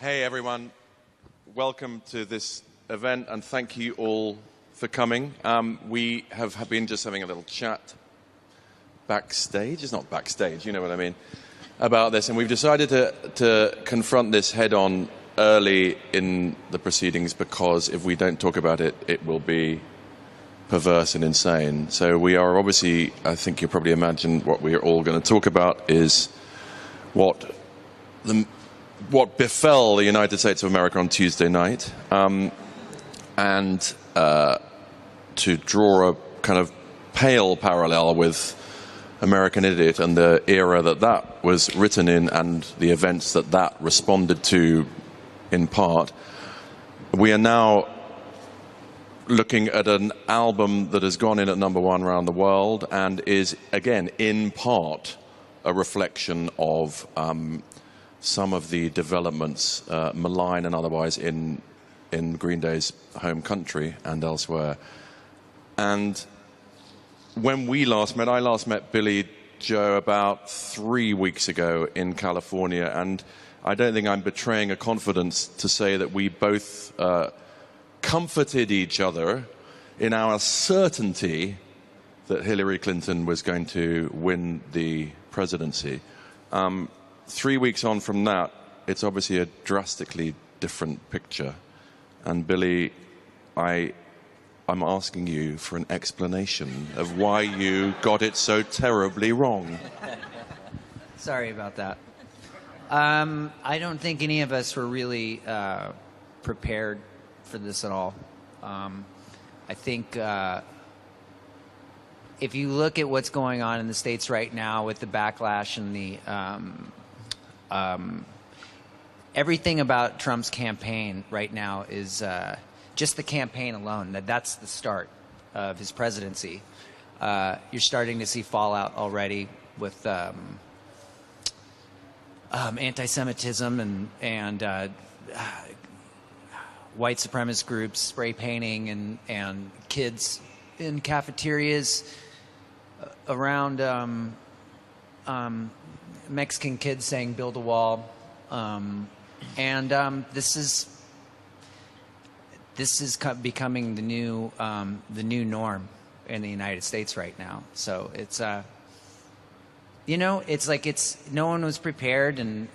Hey everyone, welcome to this event and thank you all for coming. We have been just having a little chat backstage, it's not backstage, you know what I mean, about this, and we've decided to confront this head on early in the proceedings because if we don't talk about it, it will be perverse and insane. So we are obviously, I think you probably imagine what we're all going to talk about is what befell the United States of America on Tuesday night, and to draw a kind of pale parallel with American Idiot and the era that was written in and the events that responded to in part. We are now looking at an album that has gone in at #1 around the world and is, again, in part a reflection of some of the developments, malign and otherwise, in Green Day's home country and elsewhere. And when we last met, I last met Billy Joe about 3 weeks ago in California, and I don't think I'm betraying a confidence to say that we both comforted each other in our certainty that Hillary Clinton was going to win the presidency. 3 weeks on from that, it's obviously a drastically different picture. And Billy, I'm asking you for an explanation of why you got it so terribly wrong. Sorry about that. I don't think any of us were really prepared for this at all. I think if you look at what's going on in the States right now with the backlash and the everything about Trump's campaign right now is just the campaign alone. That's the start of his presidency. You're starting to see fallout already with anti-Semitism and white supremacist groups spray painting and kids in cafeterias around Mexican kids saying "build a wall," this is becoming the new norm in the United States right now. So it's it's like no one was prepared, and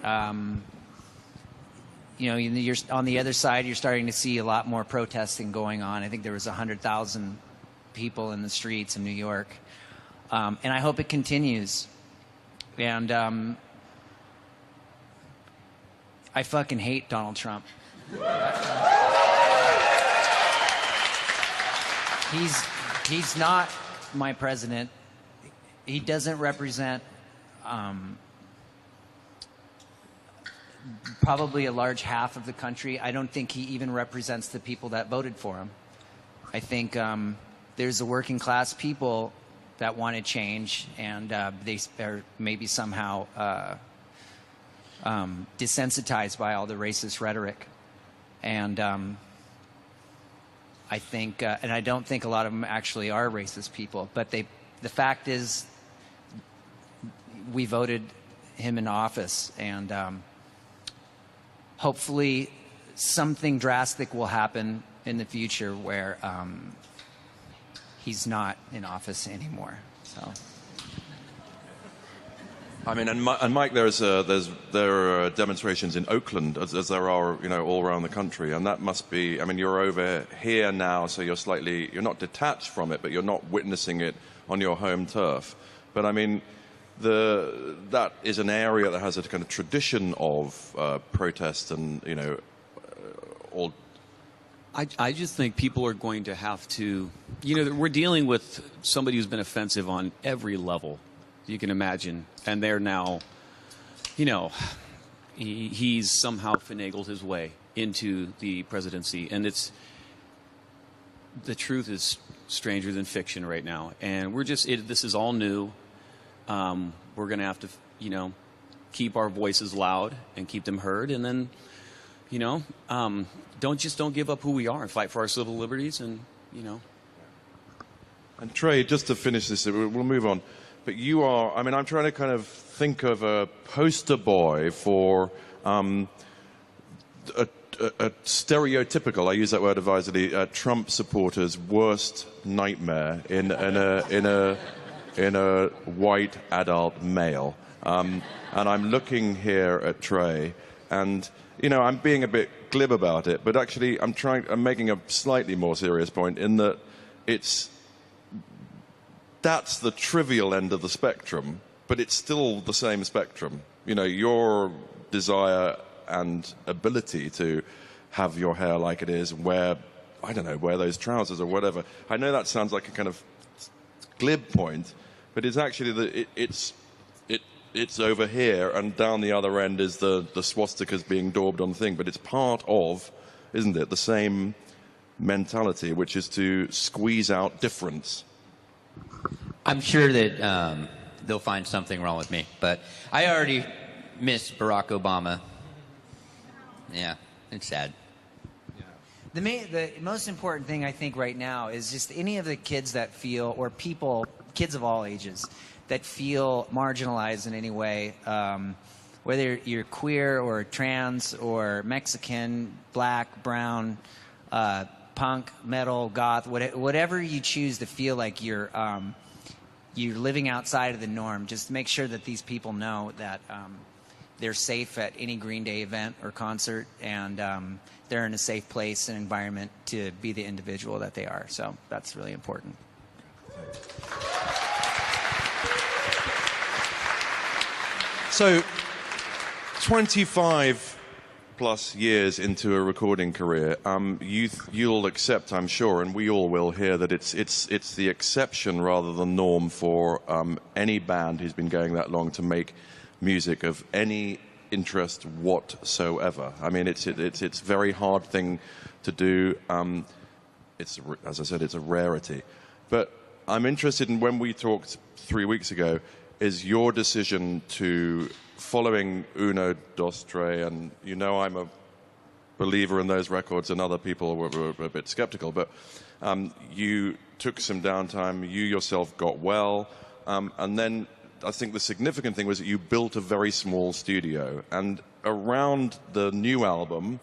you're on the other side. You're starting to see a lot more protesting going on. I think there was 100,000 people in the streets in New York, and I hope it continues. And I fucking hate Donald Trump. He's not my president. He doesn't represent probably a large half of the country. I don't think he even represents the people that voted for him. I think there's the working class people that want to change, and they are maybe somehow desensitized by all the racist rhetoric. And I think, and I don't think a lot of them actually are racist people, but the fact is we voted him in office, and hopefully something drastic will happen in the future where he's not in office anymore. So, I mean, and Mike, there are demonstrations in Oakland as there are, all around the country, and that must be. I mean, you're over here now, so you're not detached from it, but you're not witnessing it on your home turf. But I mean, that is an area that has a kind of tradition of protest and all. I just think people are going to have to, we're dealing with somebody who's been offensive on every level you can imagine, and they're now, he's somehow finagled his way into the presidency, and the truth is stranger than fiction right now, and this is all new. We're going to have to, keep our voices loud and keep them heard, and then, don't give up who we are and fight for our civil liberties, and. And Trey, just to finish this, we'll move on. But you are, I'm trying to kind of think of a poster boy for a stereotypical, I use that word advisedly, Trump supporter's worst nightmare in a white adult male. And I'm looking here at Trey, and I'm being a bit glib about it, but actually I'm making a slightly more serious point in that that's the trivial end of the spectrum, but it's still the same spectrum. Your desire and ability to have your hair like it is, wear those trousers or whatever. I know that sounds like a kind of glib point, but it's actually it's over here, and down the other end is the swastikas being daubed on the thing. But it's part of, isn't it, the same mentality, which is to squeeze out difference. I'm sure that they'll find something wrong with me, but I already miss Barack Obama. Yeah, it's sad. The most important thing I think right now is just any of the kids that feel, or kids of all ages, that feel marginalized in any way, whether you're queer or trans or Mexican, black, brown, punk, metal, goth, whatever you choose to feel like you're living outside of the norm. Just make sure that these people know that they're safe at any Green Day event or concert, and they're in a safe place and environment to be the individual that they are. So that's really important. So, 25 plus years into a recording career, you'll accept, I'm sure, and we all will hear, that it's the exception rather than norm for any band who's been going that long to make music of any interest whatsoever. I mean, it's a very hard thing to do. As I said, it's a rarity. But I'm interested in, when we talked 3 weeks ago, is your decision to, following Uno, Dos, Tres, and I'm a believer in those records, and other people were a bit skeptical, but you took some downtime, you yourself got well, and then I think the significant thing was that you built a very small studio, and around the new album,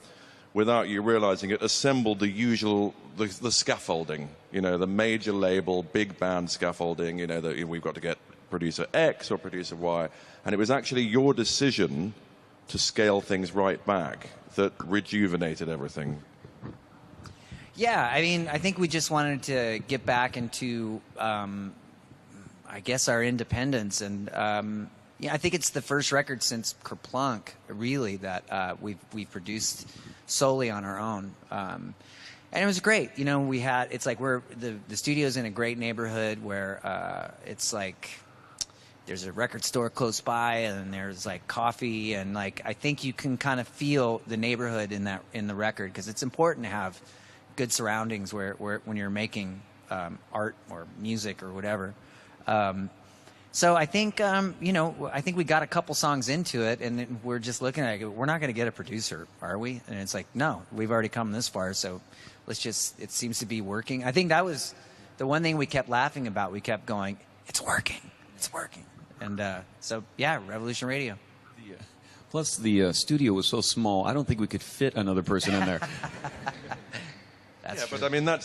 without you realizing it, assembled the usual, the scaffolding, the major label, big band scaffolding, that we've got to get producer X or producer Y. And it was actually your decision to scale things right back that rejuvenated everything. Yeah, I mean, I think we just wanted to get back into, I guess, our independence. And I think it's the first record since Kerplunk, really, that we've produced solely on our own. And it was great. It's like the studio's in a great neighborhood where it's like there's a record store close by, and there's like coffee, and like I think you can kind of feel the neighborhood in the record, because it's important to have good surroundings where when you're making art or music or whatever. So I think I think we got a couple songs into it, and then we're just looking at it. We're not going to get a producer, are we? And it's like, no, we've already come this far, so it seems to be working. I think that was the one thing we kept laughing about. We kept going, it's working. And so, yeah, Revolution Radio. Plus, the studio was so small, I don't think we could fit another person in there. That's true. But I mean, that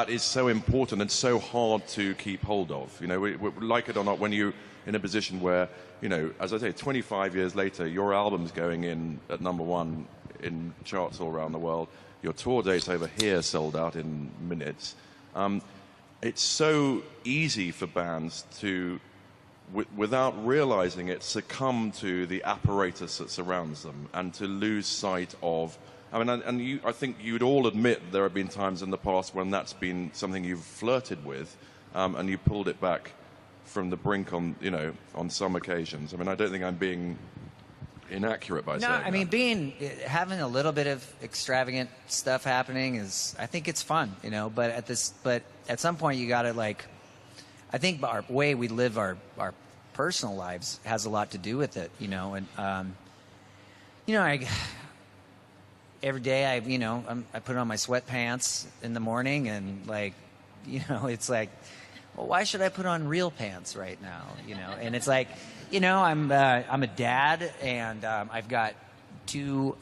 is so important and so hard to keep hold of. We like it or not, when you're in a position where, as I say, 25 years later, your album's going in at #1 in charts all around the world. Your tour dates over here sold out in minutes. It's so easy for bands to, without realizing it, succumb to the apparatus that surrounds them, and to lose sight of. I mean, I think you'd all admit there have been times in the past when that's been something you've flirted with, and you pulled it back from the brink on some occasions. I mean, I don't think I'm being inaccurate by saying that. No, I mean, having a little bit of extravagant stuff happening I think it's fun, but at some point you got to, like, I think our way we live our personal lives has a lot to do with it, and every day I put on my sweatpants in the morning, and it's like well, why should I put on real pants right now? You know, and it's like, you know, I'm a dad, and I've got two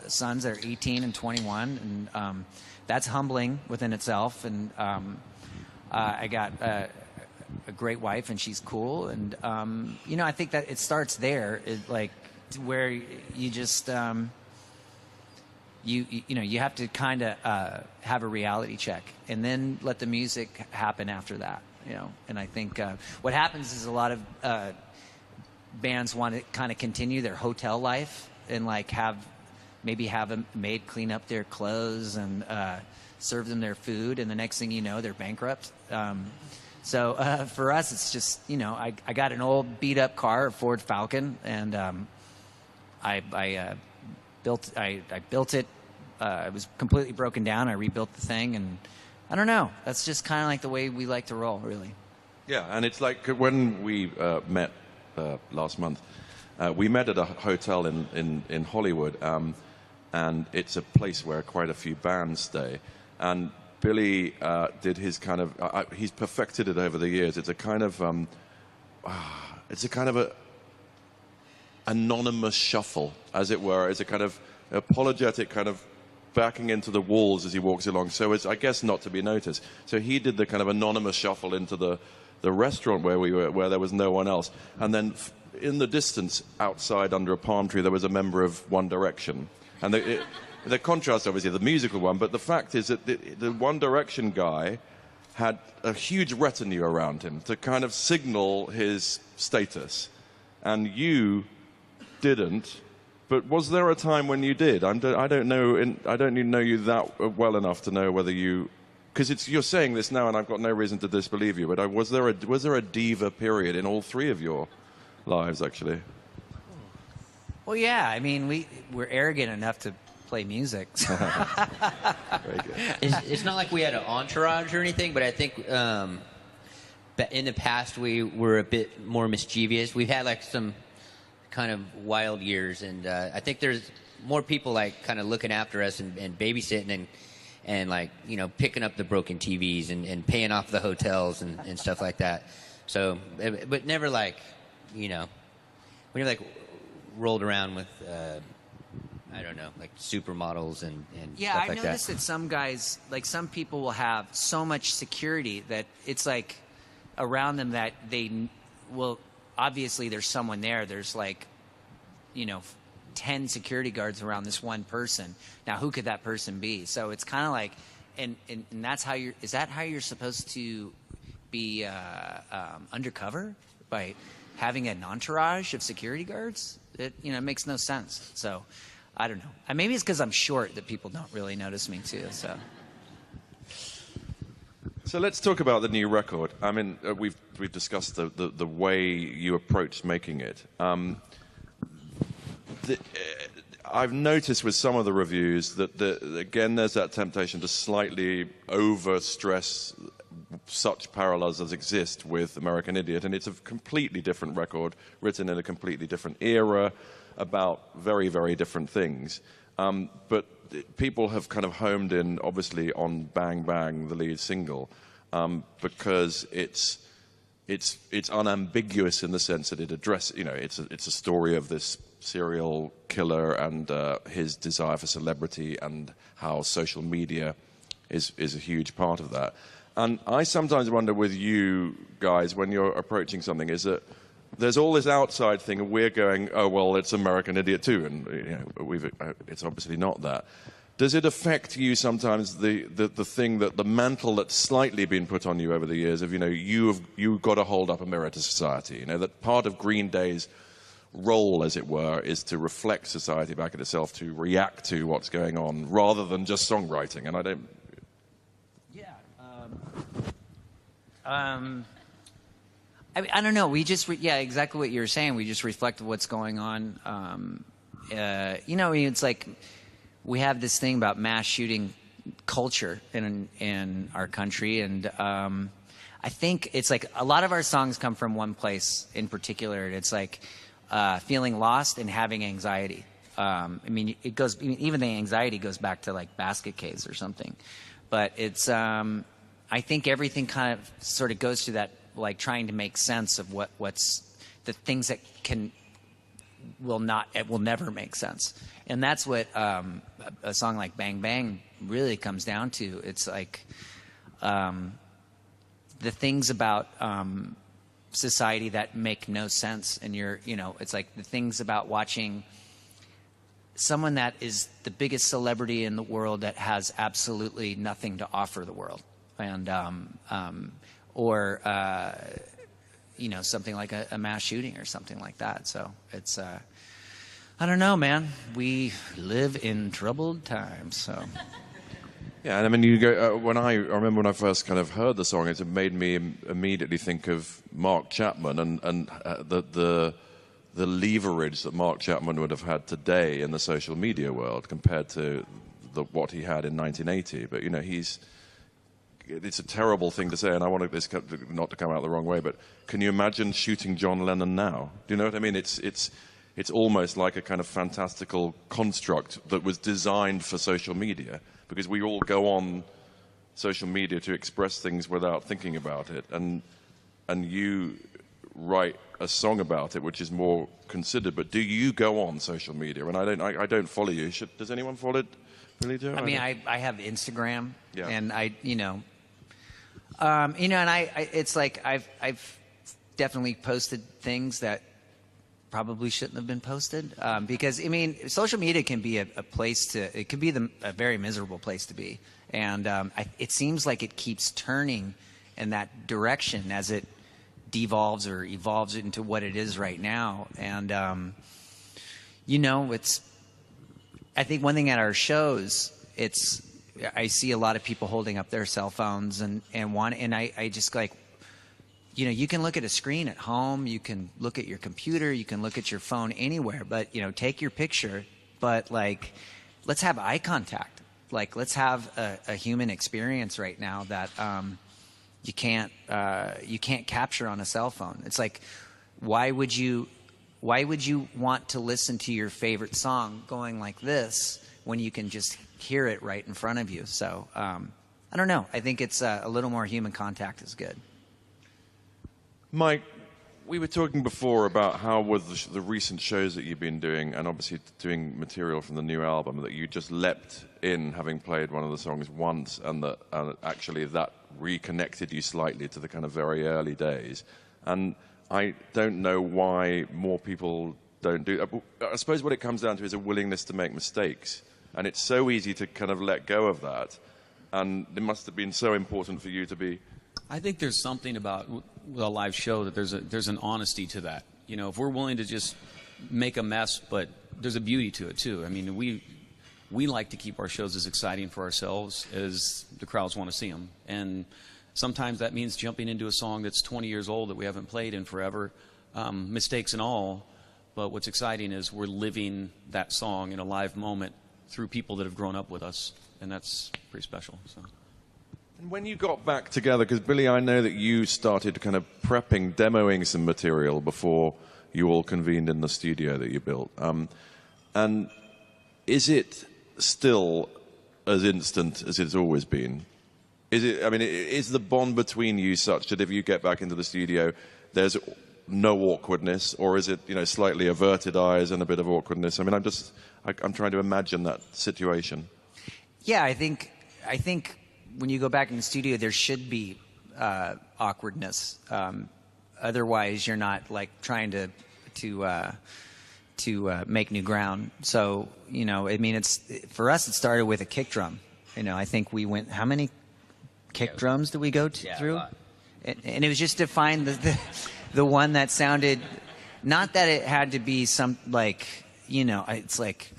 sons that are 18 and 21, and that's humbling within itself. And I got a great wife, and she's cool. And you know, I think that it starts there, like where you just you know, you have to kind of have a reality check, and then let the music happen after that. You know, and I think what happens is a lot of bands want to kind of continue their hotel life and like maybe have a maid clean up their clothes and serve them their food, and the next thing you know, they're bankrupt. So for us, it's just, you know, I got an old beat up car, a Ford Falcon, and I built it. It was completely broken down. I rebuilt the thing, and I don't know. That's just kind of like the way we like to roll, really. Yeah, and it's like when we met last month, we met at a hotel in Hollywood, and it's a place where quite a few bands stay. And Billy did his kind of, he's perfected it over the years. It's a kind of a anonymous shuffle, as it were. It's a kind of apologetic kind of backing into the walls as he walks along. So it's, I guess, not to be noticed. So he did the kind of anonymous shuffle into the restaurant where we were, where there was no one else. And then in the distance, outside under a palm tree, there was a member of One Direction. And the contrast, obviously, the musical one, but the fact is that the One Direction guy had a huge retinue around him to kind of signal his status. And you didn't. But was there a time when you did? I don't know. I don't even know you that well enough to know whether you, because you're saying this now, and I've got no reason to disbelieve you. But was there a diva period in all three of your lives, actually? Well, yeah. I mean, we're arrogant enough to play music. So. Very good. It's not like we had an entourage or anything, but I think in the past we were a bit more mischievous. We've had like some kind of wild years, and I think there's more people like kind of looking after us and babysitting and like, you know, picking up the broken TVs and paying off the hotels and stuff like that. So, but never like, you know, we never like rolled around with I don't know, like supermodels and yeah, stuff I've like noticed that. that some guys, like some people, will have so much security that it's like around them that they will. Obviously, there's someone there. There's like, you know, 10 security guards around this one person. Now, who could that person be? So it's kind of like, and that's how is that how you're supposed to be undercover? By having an entourage of security guards? It, you know, it makes no sense. So I don't know. Maybe it's because I'm short that people don't really notice me too. So let's talk about the new record. I mean, we've discussed the way you approached making it. I've noticed with some of the reviews that again there's that temptation to slightly overstress such parallels as exist with American Idiot, and it's a completely different record, written in a completely different era, about very, very different things. But people have kind of homed in, obviously, on Bang Bang, the lead single, because it's unambiguous in the sense that it addresses, you know, it's a story of this serial killer and his desire for celebrity, and how social media is a huge part of that. And I sometimes wonder with you guys, when you're approaching something, is that there's all this outside thing, and we're going, oh, well, it's American Idiot too, and you know, it's obviously not that. Does it affect you sometimes, the thing that the mantle that's slightly been put on you over the years of, you know, you've got to hold up a mirror to society, you know, that part of Green Day's role, as it were, is to reflect society back at itself, to react to what's going on, rather than just songwriting, and I don't... Yeah. I don't know. We just, yeah, exactly what you were saying. We just reflect what's going on. You know, it's like we have this thing about mass shooting culture in our country, and I think it's like a lot of our songs come from one place in particular. It's like feeling lost and having anxiety. I mean, it goes, even the anxiety goes back to like Basket Case or something. But it's I think everything kind of sort of goes to that, like trying to make sense of what's the things that will never make sense. And that's what a song like Bang Bang really comes down to. It's like the things about society that make no sense. And it's like the things about watching someone that is the biggest celebrity in the world that has absolutely nothing to offer the world. And or something like a mass shooting or something like that. So it's I don't know, man. We live in troubled times. So Yeah, and I mean, you go. I remember when I first kind of heard the song, it made me immediately think of Mark Chapman and the leverage that Mark Chapman would have had today in the social media world compared to what he had in 1980. But it's a terrible thing to say, and I want this not to come out the wrong way, but can you imagine shooting John Lennon now? Do you know what I mean? It's almost like a kind of fantastical construct that was designed for social media, because we all go on social media to express things without thinking about it, and you write a song about it which is more considered. But do you go on social media? And I don't follow you. Does anyone follow it? Really, Joe? I mean, I have Instagram, Yeah. and it's like I've definitely posted things that probably shouldn't have been posted, because I mean, social media can be a place it can be a very miserable place to be, and it seems like it keeps turning in that direction as it devolves or evolves into what it is right now. And I think one thing at our shows, I see a lot of people holding up their cell phones and I just like, you can look at a screen at home, you can look at your computer, you can look at your phone anywhere, but take your picture, but like, let's have eye contact. Like, let's have a human experience right now that you can't capture on a cell phone. It's like, why would you want to listen to your favorite song going like this when you can just hear it right in front of you? So I don't know. I think it's a little more human contact is good. Mike, we were talking before about how with the recent shows that you've been doing, and obviously doing material from the new album, that you just leapt in, having played one of the songs once, and that actually that reconnected you slightly to the kind of very early days. And I don't know why more people don't do that. I suppose what it comes down to is a willingness to make mistakes. And it's so easy to kind of let go of that. And it must have been so important for you to be... I think there's something about with a live show that there's an honesty to that. If we're willing to just make a mess, but there's a beauty to it too. I mean, we like to keep our shows as exciting for ourselves as the crowds want to see them. And sometimes that means jumping into a song that's 20 years old that we haven't played in forever, mistakes and all. But what's exciting is we're living that song in a live moment through people that have grown up with us, and that's pretty special. So. And when you got back together, because Billy, I know that you started kind of demoing some material before you all convened in the studio that you built. And is it still as instant as it's always been? Is the bond between you such that if you get back into the studio, there's no awkwardness, or is it slightly averted eyes and a bit of awkwardness? I mean, I'm trying to imagine that situation. Yeah, I think when you go back in the studio, there should be awkwardness. Otherwise, you're not like trying to make new ground. So it's for us. It started with a kick drum. I think we went. How many kick drums did we go through? And it was just to find the one that sounded. Not that it had to be some like it's like.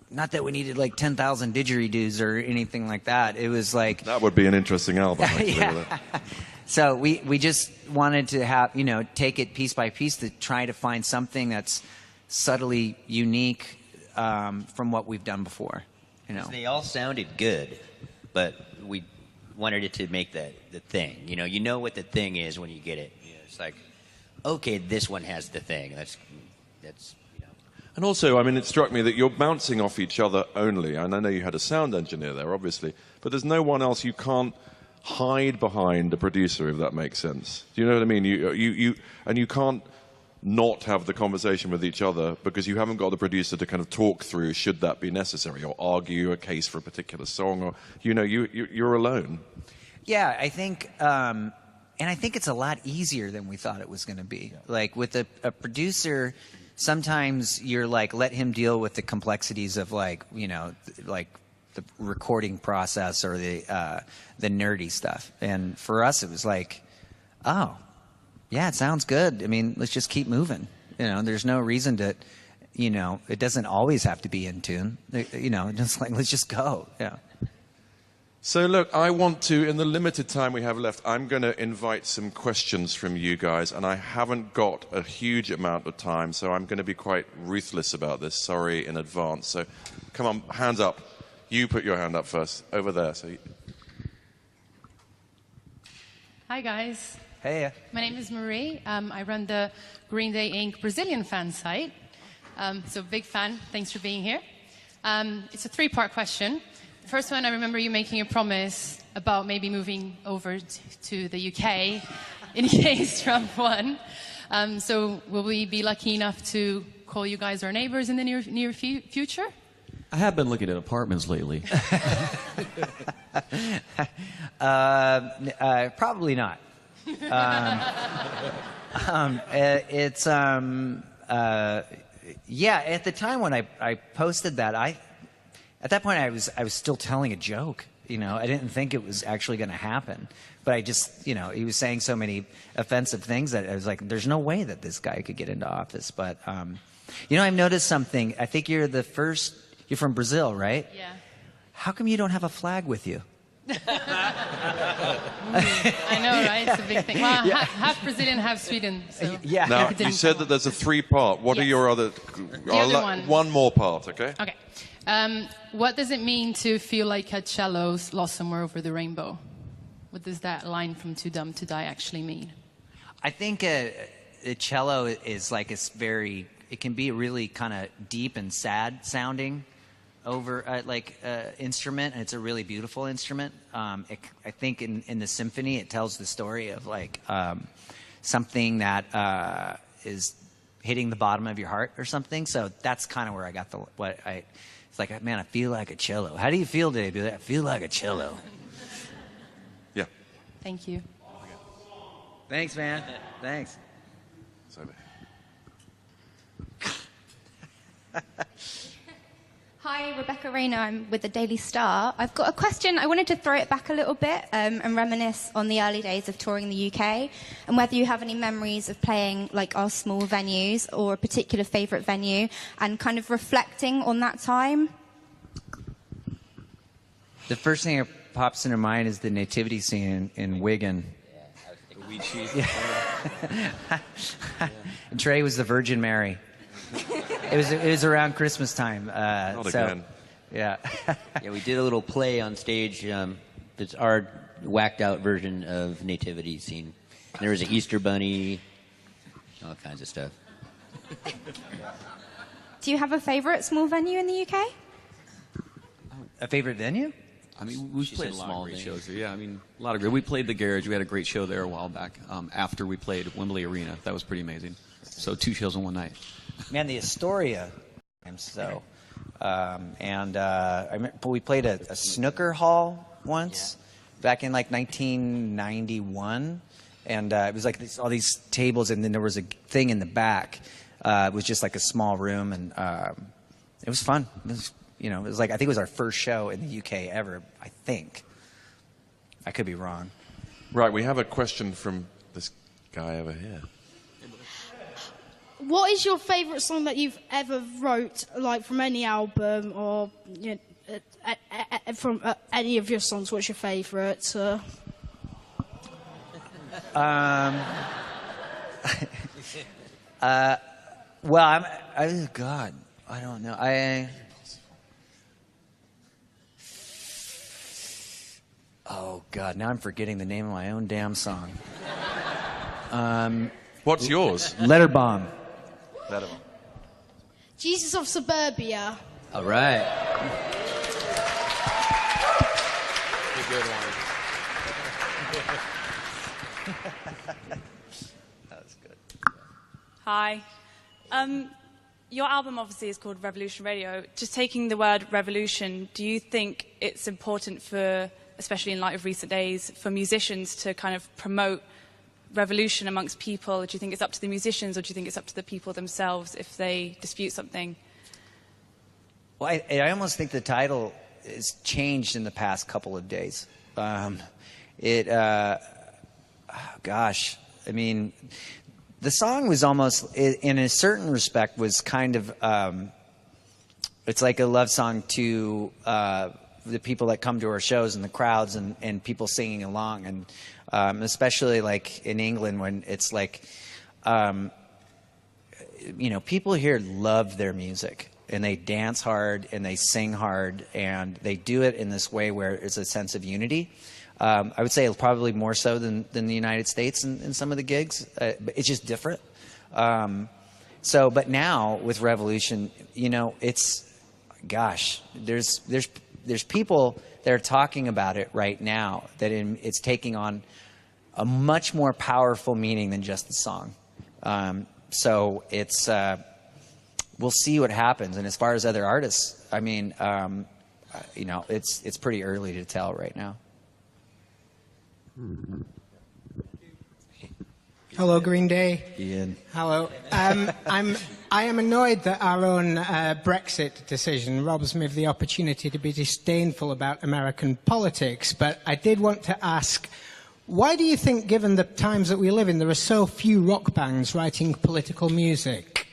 Not that we needed like 10,000 didgeridoos or anything like that. It was like... That would be an interesting album, actually. Yeah. So we just wanted to have, take it piece by piece to try to find something that's subtly unique from what we've done before. They all sounded good, but we wanted it to make the thing. You know what the thing is when you get it. It's like, okay, this one has the thing. That's. And also, I mean, it struck me that you're bouncing off each other only. And I know you had a sound engineer there, obviously, but there's no one else. You can't hide behind the producer, if that makes sense. Do you know what I mean? You can't not have the conversation with each other because you haven't got the producer to kind of talk through should that be necessary or argue a case for a particular song, or you're alone. Yeah, I think, and I think it's a lot easier than we thought it was going to be. Yeah. Like with a producer, sometimes you're like, let him deal with the complexities of like the recording process or the nerdy stuff. And for us, it was like, oh, yeah, it sounds good. I mean, let's just keep moving. There's no reason to, it doesn't always have to be in tune. Just like, let's just go. Yeah. So look, I want to, in the limited time we have left, I'm going to invite some questions from you guys, and I haven't got a huge amount of time, so I'm going to be quite ruthless about this. Sorry in advance. So come on, hands up. You put your hand up first, over there. Hi, guys. Hey. My name is Marie. I run the Green Day Inc. Brazilian fan site. So big fan. Thanks for being here. It's a three-part question. The first one, I remember you making a promise about maybe moving over to the UK in case Trump won. So will we be lucky enough to call you guys our neighbors in the near future? I have been looking at apartments lately. Probably not. Yeah, at the time when I posted that, at that point I was still telling a joke. I didn't think it was actually going to happen. But I just, he was saying so many offensive things that I was like, there's no way that this guy could get into office. But, I've noticed something. I think you're from Brazil, right? Yeah. How come you don't have a flag with you? I know, right? It's a big thing. Well, yeah. half Brazilian, half Sweden. So yeah. Now, you said that there's a three-part. What are your other... The other one. One more part, okay? Okay. What does it mean to feel like a cello lost somewhere over the rainbow? What does that line from Too Dumb to Die actually mean? I think a cello is like it can be really kind of deep and sad sounding instrument, and it's a really beautiful instrument. I think in the symphony it tells the story of like something that is hitting the bottom of your heart or something. So that's kind of where I got it's like, man, I feel like a cello. How do you feel today? Do that? I feel like a cello. Yeah. Thank you. Thanks, man. Thanks. Sorry. Hi, Rebecca Rayner. I'm with the Daily Star. I've got a question. I wanted to throw it back a little bit and reminisce on the early days of touring the UK and whether you have any memories of playing like our small venues or a particular favourite venue and kind of reflecting on that time. The first thing that pops into mind is the nativity scene in Wigan. Wheat cheese. And Trey was the Virgin Mary. It was around Christmas time. Not again. Yeah. Yeah, we did a little play on stage. It's our whacked out version of Nativity scene. There was an Easter bunny, all kinds of stuff. Do you have a favourite small venue in the UK? A favorite venue? I mean, we've played a lot small of great venues. shows there. Yeah, I mean, a lot of great. We played the Garage. We had a great show there a while back after we played Wembley Arena. That was pretty amazing. So 2 shows in one night. Man, the Astoria. So, I remember we played a snooker hall once back in like 1991, and it was like all these tables, and then there was a thing in the back. It was just like a small room, and it was fun. It was, it was like I think it was our first show in the UK ever. I think. I could be wrong. Right, we have a question from this guy over here. What is your favourite song that you've ever wrote, like from any album or from any of your songs? What's your favourite? Well, God, I don't know. Oh God, now I'm forgetting the name of my own damn song. What's yours? Letter Bomb. Jesus of Suburbia. All right. Good one. Hi. Your album obviously is called Revolution Radio. Just taking the word revolution, do you think it's important for, especially in light of recent days, for musicians to kind of promote revolution amongst people? Do you think it's up to the musicians, or do you think it's up to the people themselves if they dispute something? Well, I almost think the title has changed in the past couple of days. Gosh, I mean, the song was almost, in a certain respect, was kind of, it's like a love song to the people that come to our shows and the crowds and people singing along. And especially like in England when it's like, you know, people here love their music. And they dance hard and they sing hard and they do it in this way where it's a sense of unity. I would say probably more so than the United States in some of the gigs. But it's just different. But now with Revolution, you know, it's, gosh, there's people that are talking about it right now that it's taking on a much more powerful meaning than just the song. So it's, we'll see what happens. And as far as other artists, I mean, you know, it's pretty early to tell right now. Hello, Green Day. Ian. Hello. I am annoyed that our own Brexit decision robs me of the opportunity to be disdainful about American politics. But I did want to ask, why do you think, given the times that we live in, there are so few rock bands writing political music?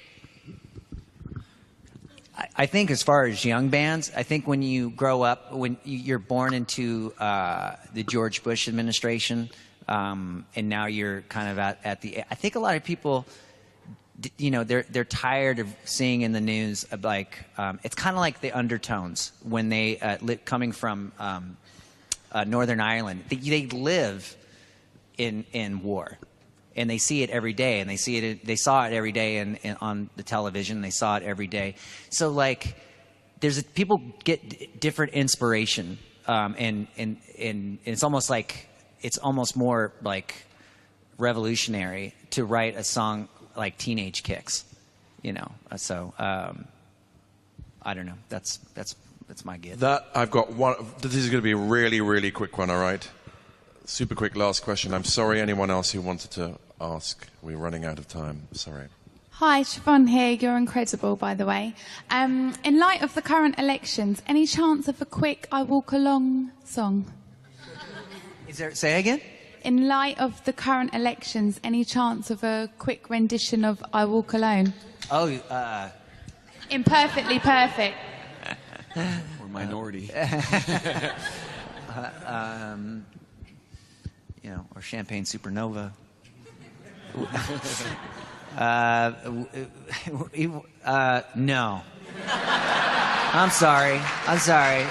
I think as far as young bands, I think when you grow up, when you're born into the George Bush administration, and now you're kind of at the, I think a lot of people, you know, they're tired of seeing in the news of like, it's kind of like the Undertones when they, coming from Northern Ireland, they live in war. And they see it every day, and they saw it every day on the television. They saw it every day. So like, people get different inspiration, and it's almost like, it's almost more like revolutionary to write a song like Teenage Kicks, you know. So I don't know. That's my guess. I've got one. This is going to be a really, really quick one. All right. Super quick last question. I'm sorry, anyone else who wanted to ask. We're running out of time. Sorry. Hi, Siobhan here. You're incredible, by the way. In light of the current elections, any chance of a quick I Walk Along song? Say again? In light of the current elections, any chance of a quick rendition of I Walk Alone? Oh, Imperfectly perfect. Or Minority. You know, or Champagne Supernova. No. I'm sorry. I'm sorry.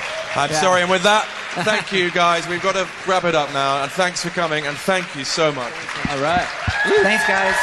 And with that, thank you, guys. We've got to wrap it up now. And thanks for coming. And thank you so much. All right. Thanks, guys.